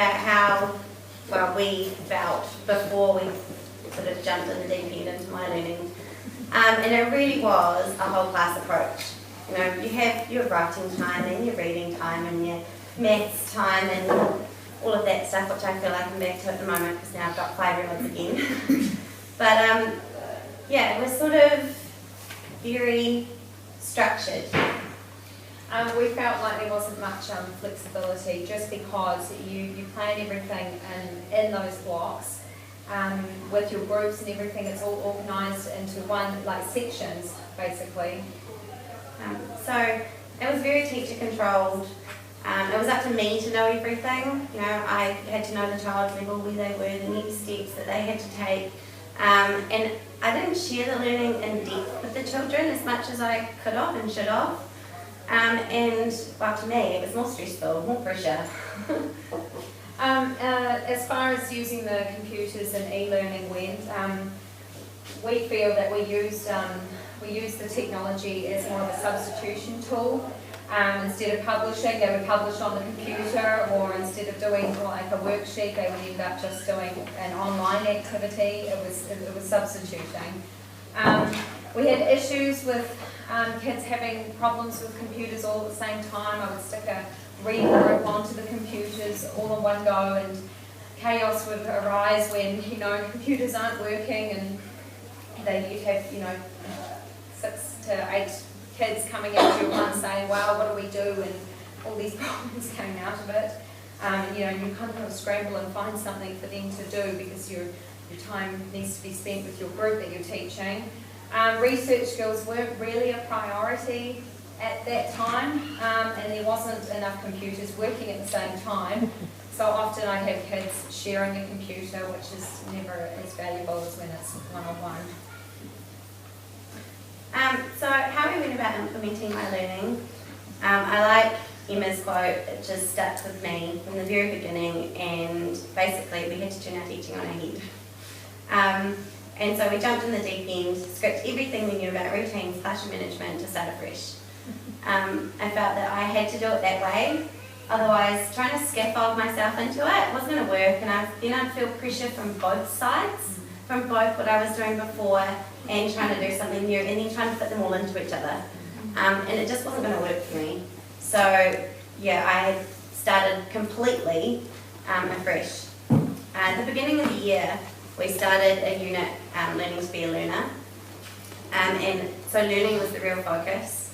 about how, well, we felt before we sort of jumped in the deep end into my learning. And it really was a whole class approach. You know, you have your writing time and your reading time and your maths time and all of that stuff, which I feel like I'm back to at the moment because now I've got 5-year-olds again. But yeah, it was sort of very structured. We felt like there wasn't much flexibility just because you plan everything in those blocks with your groups and everything. It's all organised into one, like sections basically. So it was very teacher controlled. It was up to me to know everything. You know, I had to know the child's level, where they were, the next steps that they had to take. And I didn't share the learning in depth with the children as much as I could have and should have. And well, to me, it was more stressful, more pressure. As far as using the computers and e-learning went, we feel that we use the technology as more of a substitution tool. Instead of publishing, they would publish on the computer, or instead of doing like a worksheet, they would end up just doing an online activity. It was substituting. We had issues with kids having problems with computers all at the same time. I would stick a reading group onto the computers all in one go, and chaos would arise when, you know, computers aren't working, and you'd have, 6 to 8 kids coming into you once saying, wow, what do we do? And all these problems came out of it. You kind of scramble and find something for them to do because your time needs to be spent with your group that you're teaching. Research skills weren't really a priority at that time, and there wasn't enough computers working at the same time. So often I have kids sharing a computer, which is never as valuable as when it's one-on-one. So how we went about implementing my learning, I like Emma's quote. It just stuck with me from the very beginning, and basically we had to turn our teaching on our head. And so we jumped in the deep end, scrapped everything we knew about routines, classroom management to start afresh. I felt that I had to do it that way, otherwise trying to scaffold myself into it wasn't going to work, and then I'd feel pressure from both sides, from both what I was doing before and trying to do something new, and then trying to fit them all into each other. And it just wasn't going to work for me. So yeah, I started completely afresh. At the beginning of the year, we started a unit, Learning to be a Learner. And so learning was the real focus.